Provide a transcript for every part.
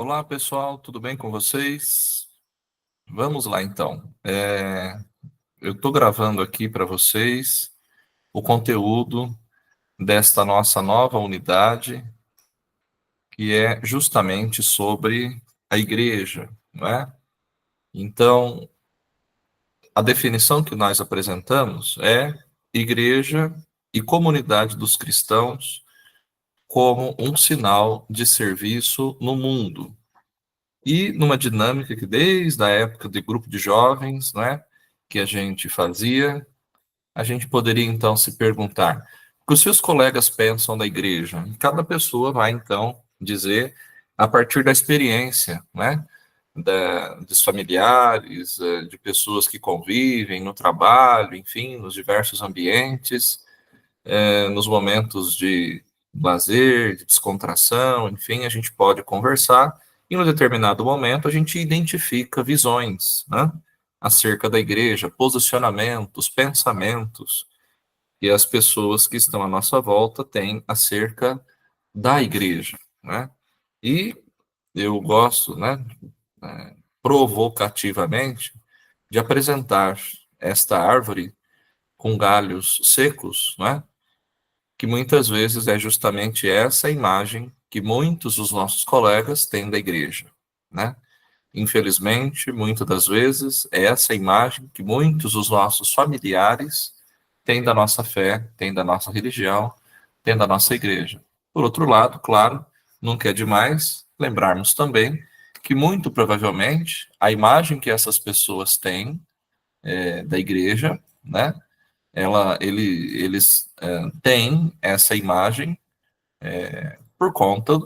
Olá, pessoal, tudo bem com vocês? Vamos lá, então. Eu estou gravando aqui para vocês o conteúdo desta nossa nova unidade, que é justamente sobre a igreja, não é? Então, a definição que nós apresentamos é igreja e comunidade dos cristãos como um sinal de serviço no mundo. E numa dinâmica que desde a época de grupo de jovens, né, que a gente fazia, a gente poderia então se perguntar: o que os seus colegas pensam da igreja? Cada pessoa vai então dizer a partir da experiência, né, dos familiares, de pessoas que convivem no trabalho, enfim, nos diversos ambientes, nos momentos de lazer, de descontração, enfim, a gente pode conversar e, em um determinado momento, a gente identifica visões, né, acerca da igreja, posicionamentos, pensamentos que as pessoas que estão à nossa volta têm acerca da igreja, né? E eu gosto, né, provocativamente, de apresentar esta árvore com galhos secos, né, que muitas vezes é justamente essa imagem que muitos dos nossos colegas têm da igreja, né? Infelizmente, muitas das vezes, é essa imagem que muitos dos nossos familiares têm da nossa fé, têm da nossa religião, têm da nossa igreja. Por outro lado, claro, nunca é demais lembrarmos também que muito provavelmente a imagem que essas pessoas têm da igreja, né? Eles têm essa imagem por conta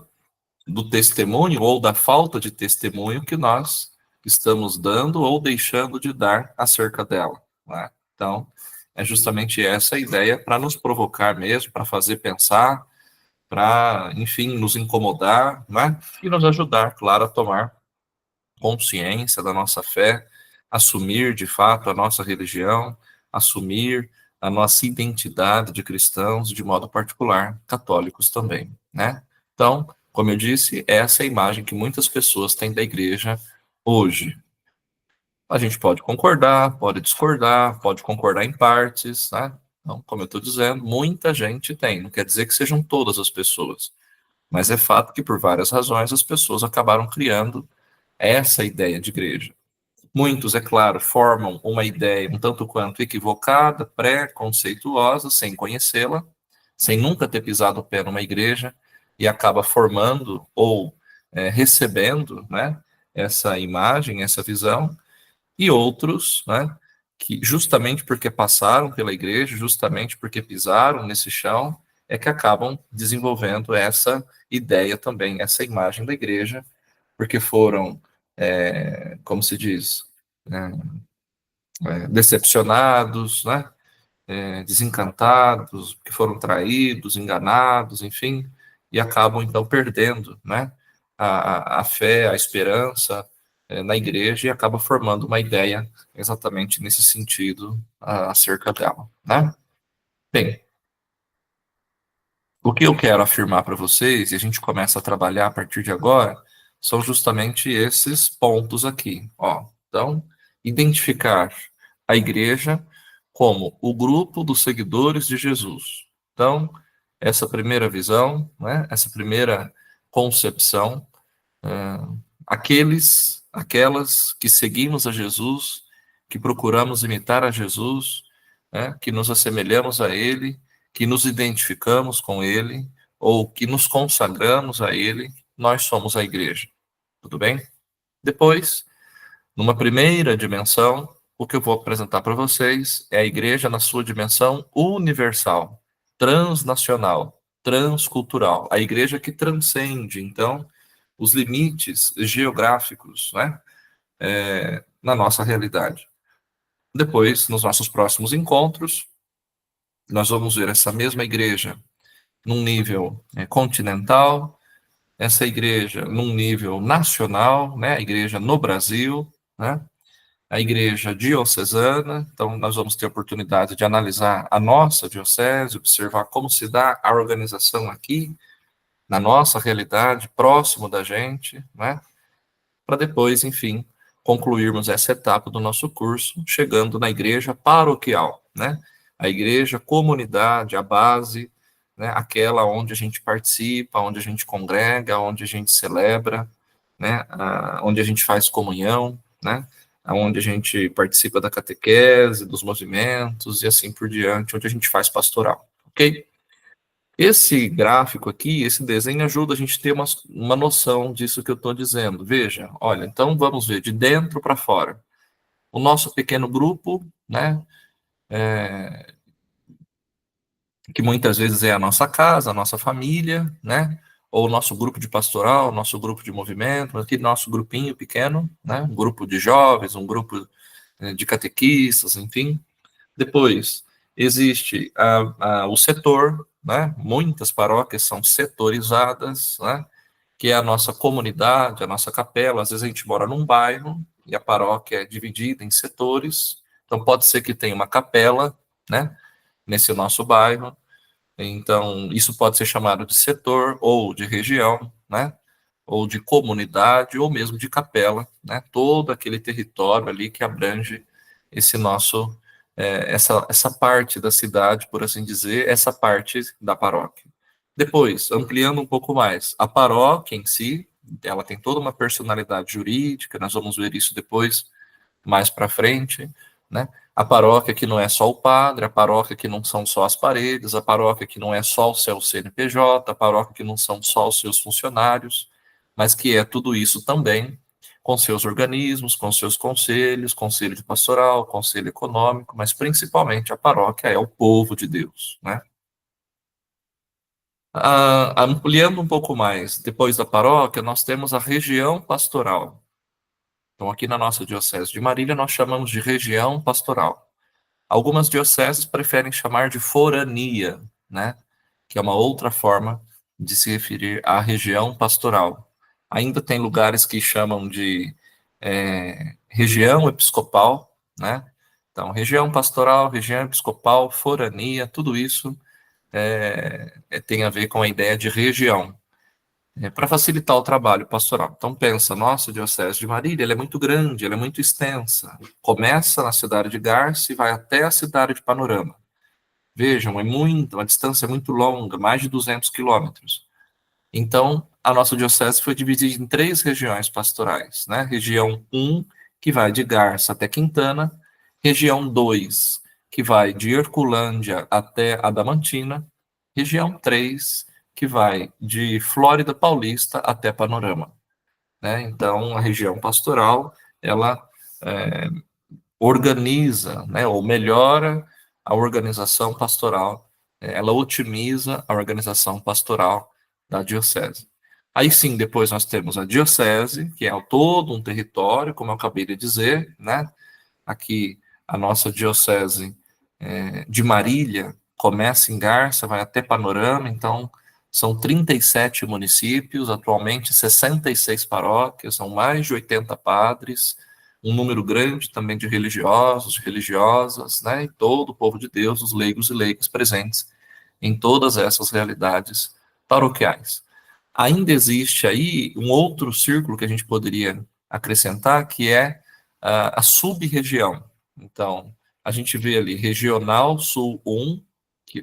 do testemunho ou da falta de testemunho que nós estamos dando ou deixando de dar acerca dela, né? Então, é justamente essa a ideia para nos provocar mesmo, para fazer pensar, para, enfim, nos incomodar, né? E nos ajudar, claro, a tomar consciência da nossa fé, assumir de fato a nossa religião, assumir a nossa identidade de cristãos, de modo particular, católicos também, né? Então, como eu disse, essa é a imagem que muitas pessoas têm da igreja hoje. A gente pode discordar, pode concordar em partes, né? Então, como eu estou dizendo, muita gente tem. Não quer dizer que sejam todas as pessoas, mas é fato que por várias razões as pessoas acabaram criando essa ideia de igreja. Muitos, é claro, formam uma ideia um tanto quanto equivocada, pré-conceituosa, sem conhecê-la, sem nunca ter pisado o pé numa igreja, e acaba formando ou recebendo, né, essa imagem, essa visão, e outros, né, que justamente porque passaram pela igreja, justamente porque pisaram nesse chão, é que acabam desenvolvendo essa ideia também, essa imagem da igreja, porque foram, como se diz, decepcionados, né? Desencantados, que foram traídos, enganados, enfim, e acabam então perdendo, né? A fé, a esperança na igreja e acaba formando uma ideia exatamente nesse sentido acerca dela, né? Bem, o que eu quero afirmar para vocês, e a gente começa a trabalhar a partir de agora, são justamente esses pontos aqui, ó. Então, identificar a igreja como o grupo dos seguidores de Jesus. Então, essa primeira visão, né, essa primeira concepção, aquelas que seguimos a Jesus, que procuramos imitar a Jesus, né, que nos assemelhamos a Ele, que nos identificamos com Ele, ou que nos consagramos a Ele, nós somos a igreja. Tudo bem? Depois, numa primeira dimensão, o que eu vou apresentar para vocês é a igreja na sua dimensão universal, transnacional, transcultural. A igreja que transcende, então, os limites geográficos, né, na nossa realidade. Depois, nos nossos próximos encontros, nós vamos ver essa mesma igreja num nível continental, essa igreja num nível nacional, né, a igreja no Brasil, né, a igreja diocesana. Então, nós vamos ter a oportunidade de analisar a nossa diocese, observar como se dá a organização aqui, na nossa realidade, próximo da gente, né? Para depois, enfim, concluirmos essa etapa do nosso curso, chegando na igreja paroquial, né? A igreja, comunidade, a base, né? Aquela onde a gente participa, onde a gente congrega, onde a gente celebra, né? Onde a gente faz comunhão, né? Onde a gente participa da catequese, dos movimentos e assim por diante, onde a gente faz pastoral, ok? Esse gráfico aqui, esse desenho ajuda a gente a ter uma noção disso que eu estou dizendo. Veja, olha, então vamos ver de dentro para fora. O nosso pequeno grupo, né, que muitas vezes é a nossa casa, a nossa família, né, ou o nosso grupo de pastoral, nosso grupo de movimento, aquele nosso grupinho pequeno, né, um grupo de jovens, um grupo de catequistas, enfim. Depois, existe o setor, né? Muitas paróquias são setorizadas, né? Que é a nossa comunidade, a nossa capela. Às vezes a gente mora num bairro e a paróquia é dividida em setores. Então, pode ser que tenha uma capela, né? Nesse nosso bairro. Então, isso pode ser chamado de setor ou de região, né? Ou de comunidade, ou mesmo de capela, né? Todo aquele território ali que abrange esse nosso, essa parte da cidade, por assim dizer, essa parte da paróquia. Depois, ampliando um pouco mais, a paróquia em si, ela tem toda uma personalidade jurídica, nós vamos ver isso depois, mais para frente, né? A paróquia que não é só o padre, a paróquia que não são só as paredes, a paróquia que não é só o seu CNPJ, a paróquia que não são só os seus funcionários, mas que é tudo isso também, com seus organismos, com seus conselhos, conselho de pastoral, conselho econômico, mas principalmente a paróquia é o povo de Deus, né? Ampliando um pouco mais, depois da paróquia, nós temos a região pastoral. Então, aqui na nossa Diocese de Marília, nós chamamos de região pastoral. Algumas dioceses preferem chamar de forania, né? Que é uma outra forma de se referir à região pastoral. Ainda tem lugares que chamam de região episcopal, né? Então, região pastoral, região episcopal, forania, tudo isso tem a ver com a ideia de região para facilitar o trabalho pastoral. Então pensa, nossa Diocese de Marília, ela é muito grande, ela é muito extensa. Começa na cidade de Garça e vai até a cidade de Panorama. Vejam, uma distância muito longa, mais de 200 quilômetros. Então, a nossa diocese foi dividida em 3 regiões pastorais, né? Região 1, que vai de Garça até Quintana, região 2, que vai de Herculândia até Adamantina, região 3, que vai de Flórida Paulista até Panorama, né? Então, a região pastoral, ela organiza, né, ou melhora a organização pastoral, ela otimiza a organização pastoral da diocese. Aí sim, depois nós temos a diocese, que é todo um território, como eu acabei de dizer, né? Aqui a nossa diocese de Marília começa em Garça, vai até Panorama, então são 37 municípios, atualmente 66 paróquias, são mais de 80 padres, um número grande também de religiosos, de religiosas, né, e todo o povo de Deus, os leigos e leigas presentes em todas essas realidades paroquiais. Ainda existe aí um outro círculo que a gente poderia acrescentar, que é a sub-região. Então, a gente vê ali Regional Sul 1,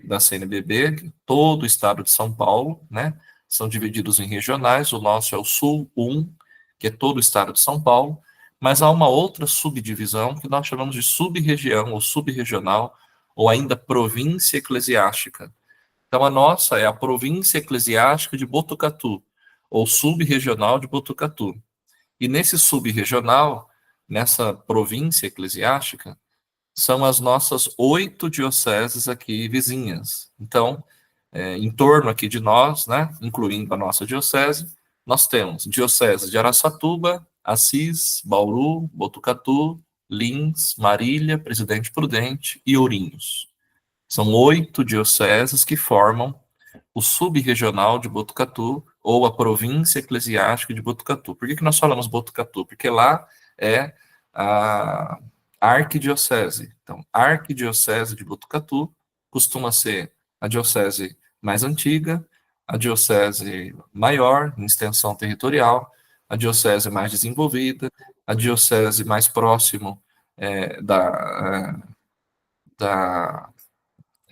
da CNBB, que todo o estado de São Paulo, né? São divididos em regionais, o nosso é o Sul 1, que é todo o estado de São Paulo, mas há uma outra subdivisão que nós chamamos de sub-região ou sub-regional, ou ainda província eclesiástica. Então, a nossa é a província eclesiástica de Botucatu, ou sub-regional de Botucatu. E nesse sub-regional, nessa província eclesiástica, são as nossas 8 dioceses aqui vizinhas. Então, em torno aqui de nós, né, incluindo a nossa diocese, nós temos dioceses de Araçatuba, Assis, Bauru, Botucatu, Lins, Marília, Presidente Prudente e Ourinhos. São 8 dioceses que formam o subregional de Botucatu ou a província eclesiástica de Botucatu. Por que nós falamos Botucatu? Porque lá é a arquidiocese. Então, a arquidiocese de Botucatu costuma ser a diocese mais antiga, a diocese maior em extensão territorial, a diocese mais desenvolvida, a diocese mais próximo da,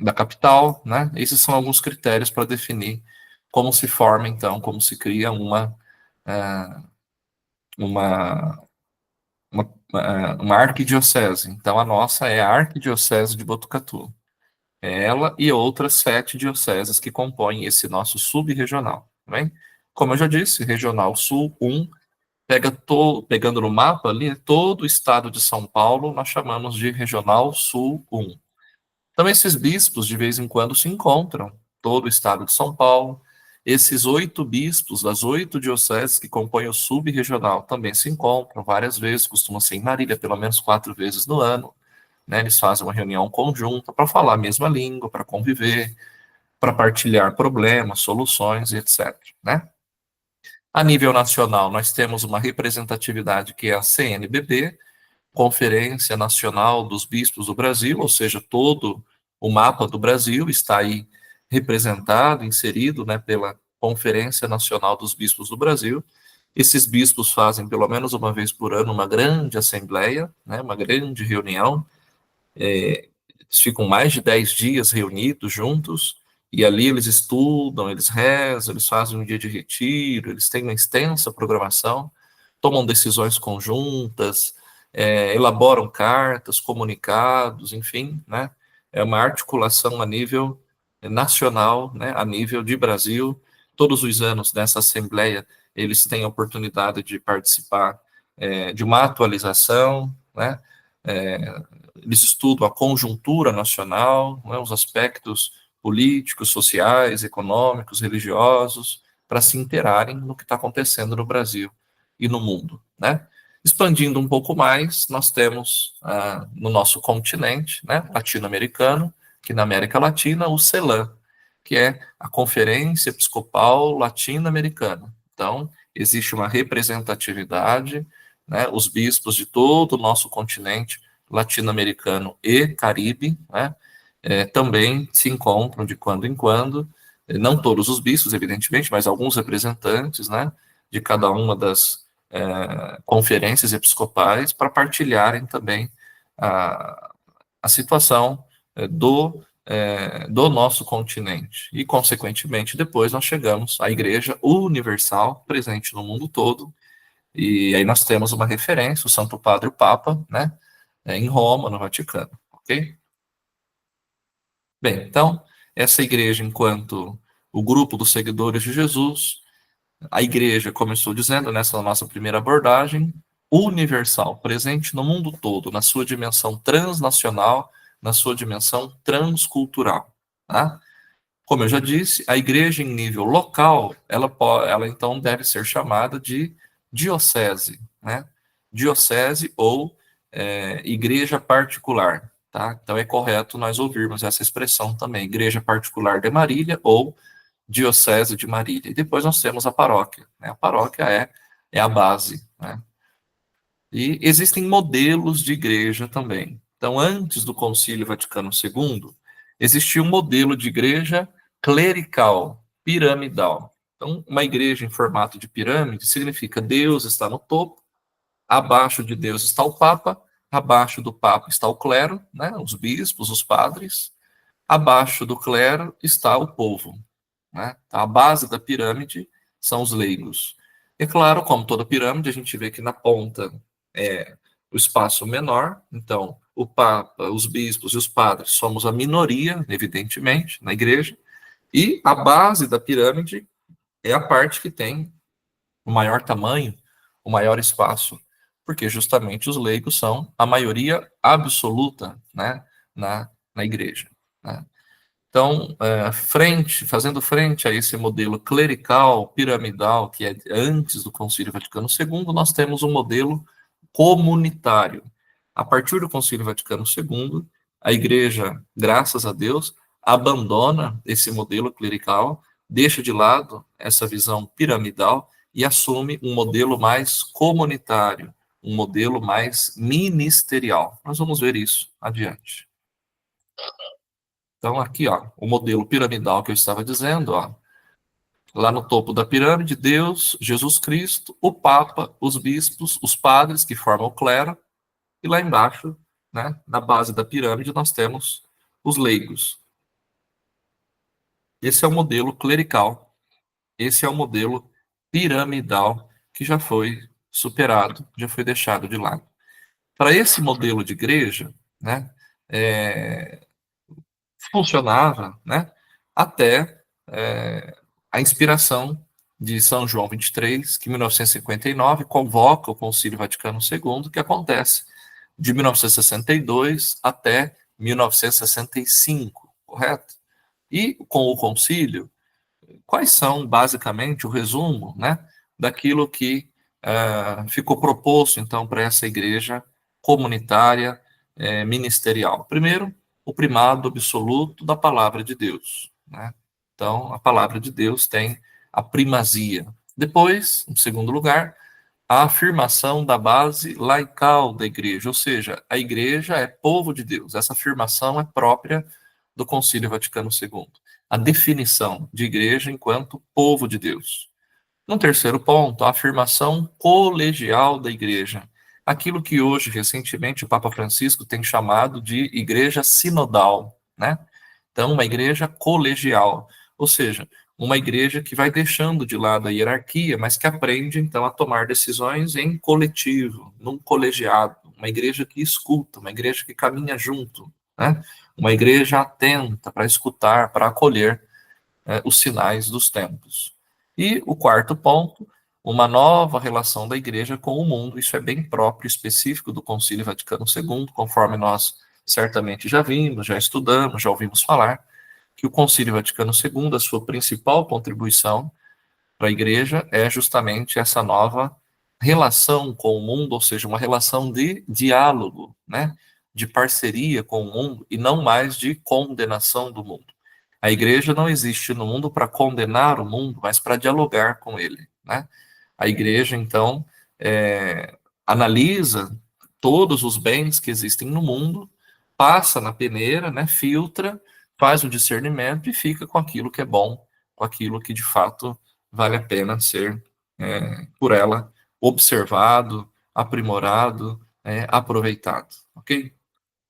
da capital, né? Esses são alguns critérios para definir como se forma, então, como se cria uma, uma arquidiocese. Então, a nossa é a Arquidiocese de Botucatu. É ela e outras 7 dioceses que compõem esse nosso sub-regional. Tá bem? Como eu já disse, Regional Sul 1, pegando no mapa ali, todo o estado de São Paulo, nós chamamos de Regional Sul 1. Então, esses bispos, de vez em quando, se encontram, todo o estado de São Paulo. Esses 8 bispos das 8 dioceses que compõem o sub-regional também se encontram várias vezes, costuma ser em Marília, pelo menos 4 vezes no ano. Né? Eles fazem uma reunião conjunta para falar a mesma língua, para conviver, para partilhar problemas, soluções, etc. Né? A nível nacional, nós temos uma representatividade que é a CNBB, Conferência Nacional dos Bispos do Brasil, ou seja, todo o mapa do Brasil está aí representado, inserido, né, pela Conferência Nacional dos Bispos do Brasil. Esses bispos fazem pelo menos uma vez por ano uma grande assembleia, né, uma grande reunião. Eles ficam mais de 10 dias reunidos juntos, e ali eles estudam, eles rezam, eles fazem um dia de retiro, eles têm uma extensa programação, tomam decisões conjuntas, elaboram cartas, comunicados, enfim, né? É uma articulação a nível nacional, né? A nível de Brasil. Todos os anos nessa Assembleia, eles têm a oportunidade de participar de uma atualização, né? É, eles estudam a conjuntura nacional, né, os aspectos políticos, sociais, econômicos, religiosos, para se interarem no que está acontecendo no Brasil e no mundo. Né? Expandindo um pouco mais, nós temos no nosso continente, né, latino-americano, que na América Latina, o CELAM, que é a Conferência Episcopal Latino-Americana. Então, existe uma representatividade, né, os bispos de todo o nosso continente latino-americano e Caribe, né, também se encontram de quando em quando, não todos os bispos, evidentemente, mas alguns representantes, né, de cada uma das conferências episcopais para partilharem também a situação do nosso continente. E, consequentemente, depois nós chegamos à Igreja Universal, presente no mundo todo, e aí nós temos uma referência, o Santo Padre o Papa, né, em Roma, no Vaticano, ok? Bem, então, essa igreja, enquanto o grupo dos seguidores de Jesus, a igreja começou dizendo, nessa nossa primeira abordagem, universal, presente no mundo todo, na sua dimensão transnacional, na sua dimensão transcultural, tá? Como eu já disse, a igreja em nível local, ela então deve ser chamada de diocese, né? Diocese ou igreja particular, tá? Então é correto nós ouvirmos essa expressão também, igreja particular de Marília ou diocese de Marília. E depois nós temos a paróquia, né? A paróquia é a base, né? E existem modelos de igreja também. Então, antes do Concílio Vaticano II, existia um modelo de igreja clerical, piramidal. Então, uma igreja em formato de pirâmide significa Deus está no topo, abaixo de Deus está o Papa, abaixo do Papa está o clero, né, os bispos, os padres, abaixo do clero está o povo. Né? A base da pirâmide são os leigos. É claro, como toda pirâmide, a gente vê que na ponta é o espaço menor, então o Papa, os bispos e os padres somos a minoria, evidentemente, na igreja, e a base da pirâmide é a parte que tem o maior tamanho, o maior espaço, porque justamente os leigos são a maioria absoluta, né, na igreja. Né? Então, fazendo frente a esse modelo clerical, piramidal, que é antes do Concílio Vaticano II, nós temos um modelo comunitário. A partir do Concílio Vaticano II, a Igreja, graças a Deus, abandona esse modelo clerical, deixa de lado essa visão piramidal e assume um modelo mais comunitário, um modelo mais ministerial. Nós vamos ver isso adiante. Então, aqui, ó, o modelo piramidal que eu estava dizendo, ó, Lá no topo da pirâmide, Deus, Jesus Cristo, o Papa, os bispos, os padres que formam o clero, e lá embaixo, né, na base da pirâmide, nós temos os leigos. Esse é o modelo clerical, esse é o modelo piramidal que já foi superado, já foi deixado de lado. Para esse modelo de igreja, né, funcionava, né, até a inspiração de São João 23, que em 1959 convoca o Concílio Vaticano II, que acontece de 1962 até 1965, correto? E com o concílio, quais são, basicamente, o resumo, né, daquilo que ficou proposto, então, para essa igreja comunitária, ministerial? Primeiro, o primado absoluto da palavra de Deus, né? Então, a palavra de Deus tem a primazia. Depois, em segundo lugar, a afirmação da base laical da igreja, ou seja, a igreja é povo de Deus. Essa afirmação é própria do Concílio Vaticano II. A definição de igreja enquanto povo de Deus. No terceiro ponto, a afirmação colegial da igreja. Aquilo que hoje, recentemente, o Papa Francisco tem chamado de igreja sinodal, né? Então, uma igreja colegial, ou seja, uma igreja que vai deixando de lado a hierarquia, mas que aprende, então, a tomar decisões em coletivo, num colegiado, uma igreja que escuta, uma igreja que caminha junto, né? Uma igreja atenta para escutar, para acolher os sinais dos tempos. E o quarto ponto, uma nova relação da igreja com o mundo. Isso é bem próprio, específico do Concílio Vaticano II, conforme nós certamente já vimos, já estudamos, já ouvimos falar, que o Concílio Vaticano II, a sua principal contribuição para a igreja é justamente essa nova relação com o mundo, ou seja, uma relação de diálogo, né? De parceria com o mundo e não mais de condenação do mundo. A igreja não existe no mundo para condenar o mundo, mas para dialogar com ele, né? A igreja, então, analisa todos os bens que existem no mundo, passa na peneira, né? Filtra, faz o discernimento e fica com aquilo que é bom, com aquilo que de fato vale a pena ser por ela observado, aprimorado, aproveitado, ok?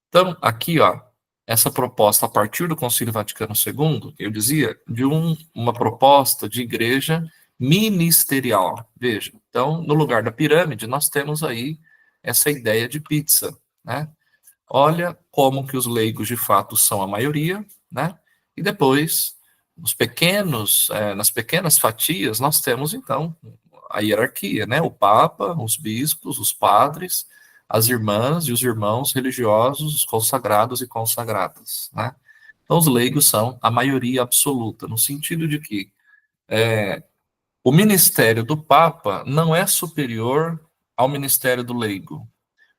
Então, aqui, ó, essa proposta a partir do Concílio Vaticano II, eu dizia, de uma proposta de igreja ministerial. Veja, então, no lugar da pirâmide, nós temos aí essa ideia de pizza, né? Olha como que os leigos de fato são a maioria, né? E depois, nas pequenas fatias, nós temos então a hierarquia, né? O Papa, os bispos, os padres, as irmãs e os irmãos religiosos, os consagrados e consagradas, né? Então, os leigos são a maioria absoluta, no sentido de que o ministério do Papa não é superior ao ministério do leigo.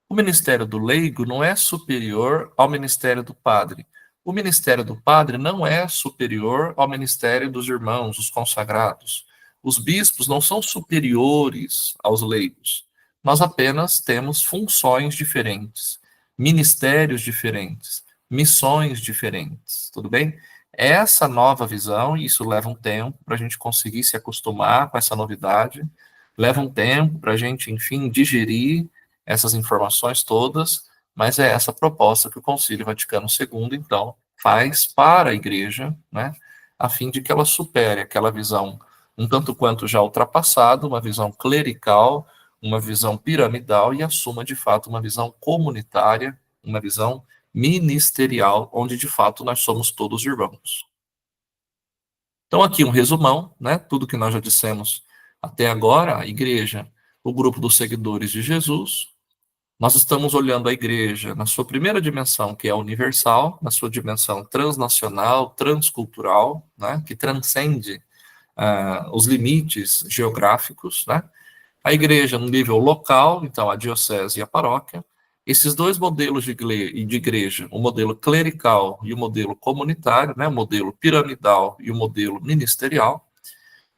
O ministério do leigo não é superior ao ministério do padre. O ministério do padre não é superior ao ministério dos irmãos, os consagrados. Os bispos não são superiores aos leigos. Nós apenas temos funções diferentes, ministérios diferentes, missões diferentes. Tudo bem? Essa nova visão, e isso leva um tempo para a gente conseguir se acostumar com essa novidade, leva um tempo para a gente, enfim, digerir essas informações todas, mas é essa proposta que o Concílio Vaticano II, então, faz para a Igreja, né, a fim de que ela supere aquela visão um tanto quanto já ultrapassada, uma visão clerical, uma visão piramidal e assuma, de fato, uma visão comunitária, uma visão ministerial, onde, de fato, nós somos todos irmãos. Então, aqui um resumão, né, tudo que nós já dissemos até agora, a Igreja, o grupo dos seguidores de Jesus. Nós estamos olhando a igreja na sua primeira dimensão, que é a universal, na sua dimensão transnacional, transcultural, né, que transcende os limites geográficos, né? A igreja no nível local, então a diocese e a paróquia. Esses dois modelos de igreja, o modelo clerical e o modelo comunitário, né, o modelo piramidal e o modelo ministerial.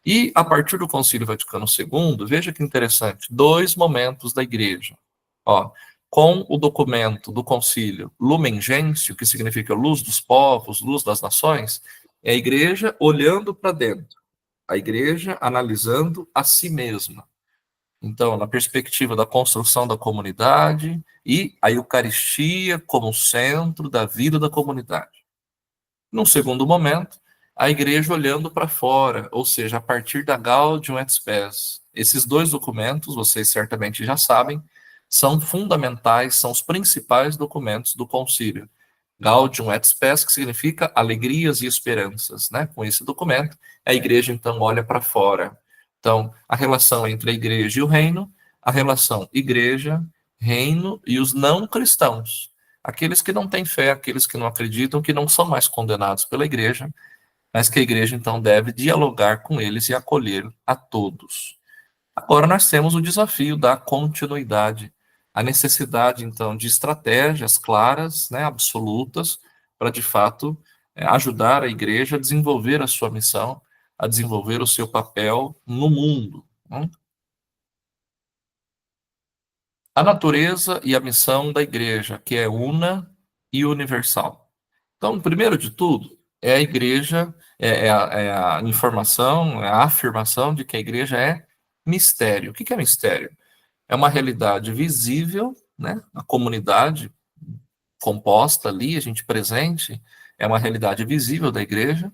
E a partir do Concílio Vaticano II, veja que interessante, dois momentos da igreja. Ó, com o documento do concílio Lumen Gentium, que significa luz dos povos, luz das nações, é a igreja olhando para dentro. a igreja analisando a si mesma. Então, na perspectiva da construção da comunidade e a Eucaristia como centro da vida da comunidade. Num segundo momento, a igreja olhando para fora, ou seja, a partir da Gaudium et Spes. Esses dois documentos, vocês certamente já sabem, são fundamentais, são os principais documentos do concílio. Gaudium et Spes, que significa alegrias e esperanças, né? Com esse documento, a igreja então olha para fora. Então, a relação entre a igreja e o reino, a relação igreja, reino e os não cristãos. Aqueles que não têm fé, aqueles que não acreditam, que não são mais condenados pela igreja, mas que a igreja então deve dialogar com eles e acolher a todos. Agora nós temos o desafio da continuidade, a necessidade então de estratégias claras, né, absolutas, para de fato ajudar a igreja a desenvolver a sua missão, a desenvolver o seu papel no mundo. Né? A natureza e a missão da igreja, que é una e universal. Então, primeiro de tudo, é a igreja, é a informação, é a afirmação de que a igreja é mistério. O que é mistério? É uma realidade visível, né? A comunidade composta ali, a gente presente, é uma realidade visível da igreja,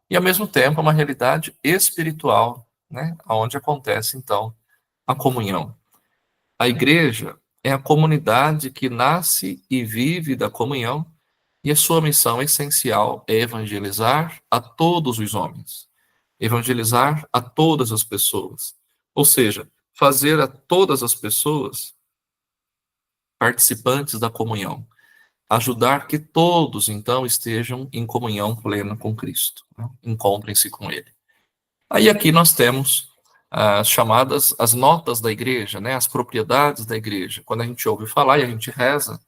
e ao mesmo tempo é uma realidade espiritual, né? Onde acontece, então, a comunhão. A igreja é a comunidade que nasce e vive da comunhão, e a sua missão essencial é evangelizar a todos os homens, evangelizar a todas as pessoas. Ou seja, fazer a todas as pessoas participantes da comunhão, ajudar que todos, então, estejam em comunhão plena com Cristo, né? Encontrem-se com Ele. Aí aqui nós temos as chamadas, as notas da igreja, né? As propriedades da igreja. Quando a gente ouve falar e a gente reza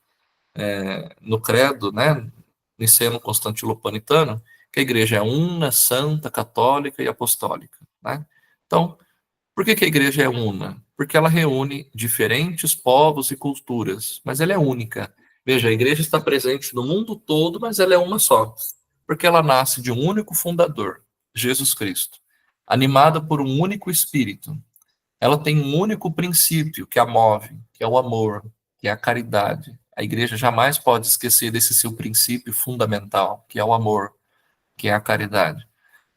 no credo, né? Niceno-constantinopolitano, que a igreja é una, santa, católica e apostólica, né? Então, por que a igreja é una? Porque ela reúne diferentes povos e culturas, mas ela é única. Veja, a igreja está presente no mundo todo, mas ela é uma só, porque ela nasce de um único fundador, Jesus Cristo, animada por um único espírito. Ela tem um único princípio que a move, que é o amor, que é a caridade. A igreja jamais pode esquecer desse seu princípio fundamental, que é o amor, que é a caridade.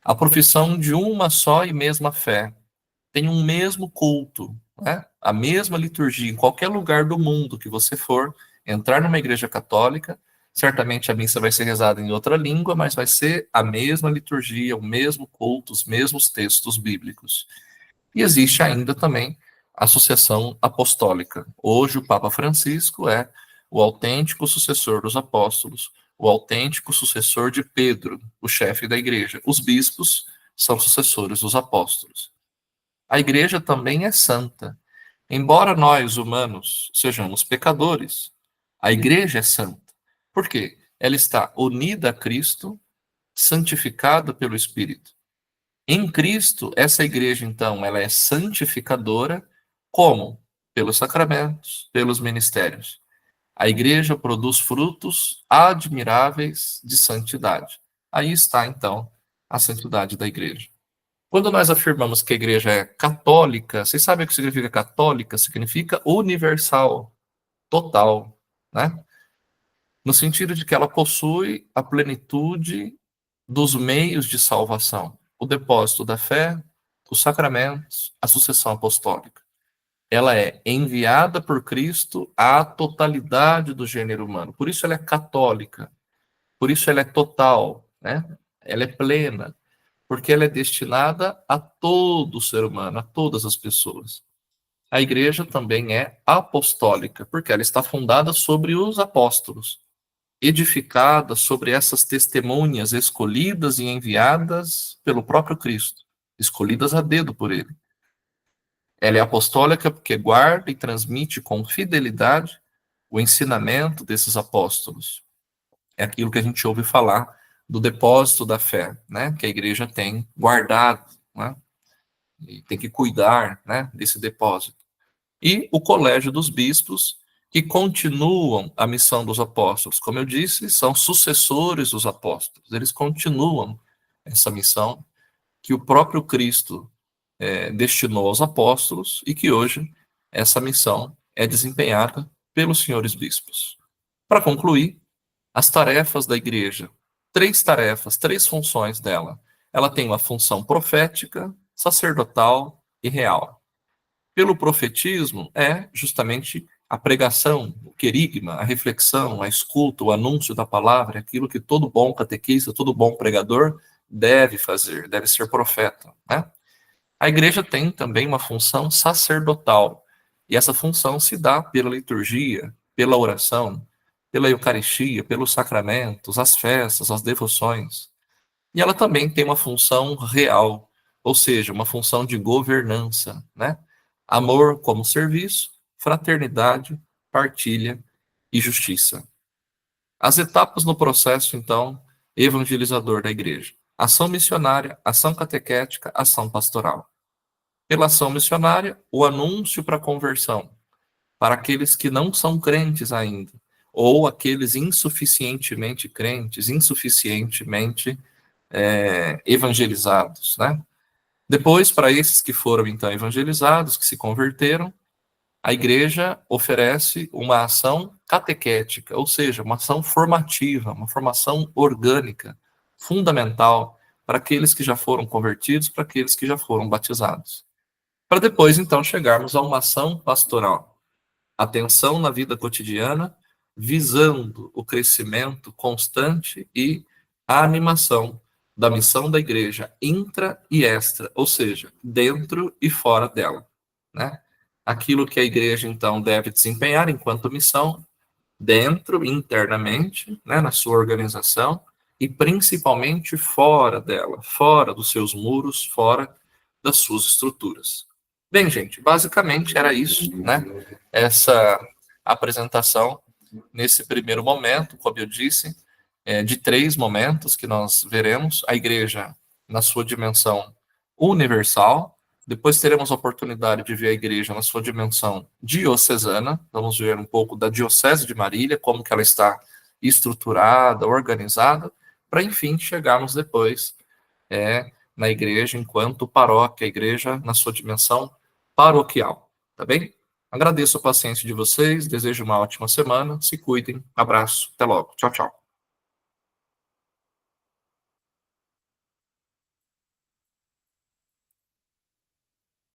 A profissão de uma só e mesma fé, tem um mesmo culto, né? A mesma liturgia em qualquer lugar do mundo que você for, entrar numa igreja católica, certamente a missa vai ser rezada em outra língua, mas vai ser a mesma liturgia, o mesmo culto, os mesmos textos bíblicos. E existe ainda também a sucessão apostólica. Hoje o Papa Francisco é o autêntico sucessor dos apóstolos, o autêntico sucessor de Pedro, o chefe da igreja. Os bispos são sucessores dos apóstolos. A igreja também é santa. Embora nós, humanos, sejamos pecadores, a igreja é santa. Por quê? Ela está unida a Cristo, santificada pelo Espírito. Em Cristo, essa igreja, então, ela é santificadora, como? Pelos sacramentos, pelos ministérios. A igreja produz frutos admiráveis de santidade. Aí está, então, a santidade da igreja. Quando nós afirmamos que a igreja é católica, vocês sabem o que significa católica? Significa universal, total, né? No sentido de que ela possui a plenitude dos meios de salvação, o depósito da fé, os sacramentos, a sucessão apostólica. Ela é enviada por Cristo à totalidade do gênero humano. Por isso ela é católica, por isso ela é total, né? Ela é plena, porque ela é destinada a todo ser humano, a todas as pessoas. A igreja também é apostólica, porque ela está fundada sobre os apóstolos, edificada sobre essas testemunhas escolhidas e enviadas pelo próprio Cristo, escolhidas a dedo por ele. Ela é apostólica porque guarda e transmite com fidelidade o ensinamento desses apóstolos. É aquilo que a gente ouve falar do depósito da fé, né? Que a igreja tem guardado, né? E tem que cuidar, né? Desse depósito. E o colégio dos bispos, que continuam a missão dos apóstolos. Como eu disse, são sucessores dos apóstolos. Eles continuam essa missão que o próprio Cristo destinou aos apóstolos e que hoje essa missão é desempenhada pelos senhores bispos. Para concluir, as tarefas da igreja, 3 tarefas, 3 funções dela. Ela tem uma função profética, sacerdotal e real. Pelo profetismo é justamente a pregação, o querigma, a reflexão, a escuta, o anúncio da palavra, aquilo que todo bom catequista, todo bom pregador deve fazer, deve ser profeta, né? A igreja tem também uma função sacerdotal, e essa função se dá pela liturgia, pela oração, pela Eucaristia, pelos sacramentos, as festas, as devoções. E ela também tem uma função real, ou seja, uma função de governança, né? Amor como serviço, fraternidade, partilha e justiça. As etapas no processo, então, evangelizador da igreja: ação missionária, ação catequética, ação pastoral. Pela ação missionária, o anúncio para a conversão, para aqueles que não são crentes ainda, ou aqueles insuficientemente crentes, insuficientemente evangelizados, né? Depois, para esses que foram então evangelizados, que se converteram, a igreja oferece uma ação catequética, ou seja, uma ação formativa, uma formação orgânica, fundamental para aqueles que já foram convertidos, para aqueles que já foram batizados. Para depois, então, chegarmos a uma ação pastoral. Atenção na vida cotidiana, visando o crescimento constante e a animação da missão da igreja intra e extra, ou seja, dentro e fora dela, né? Aquilo que a igreja, então, deve desempenhar enquanto missão, dentro, internamente, né, na sua organização, e principalmente fora dela, fora dos seus muros, fora das suas estruturas. Bem, gente, basicamente era isso, né? Essa apresentação nesse primeiro momento, como eu disse, de 3 momentos que nós veremos a igreja na sua dimensão universal. Depois teremos a oportunidade de ver a igreja na sua dimensão diocesana. Vamos ver um pouco da Diocese de Marília, como que ela está estruturada, organizada, para enfim chegarmos depois na igreja enquanto paróquia, a igreja na sua dimensão paroquial, tá bem? Agradeço a paciência de vocês, desejo uma ótima semana, se cuidem, abraço, até logo, tchau, tchau.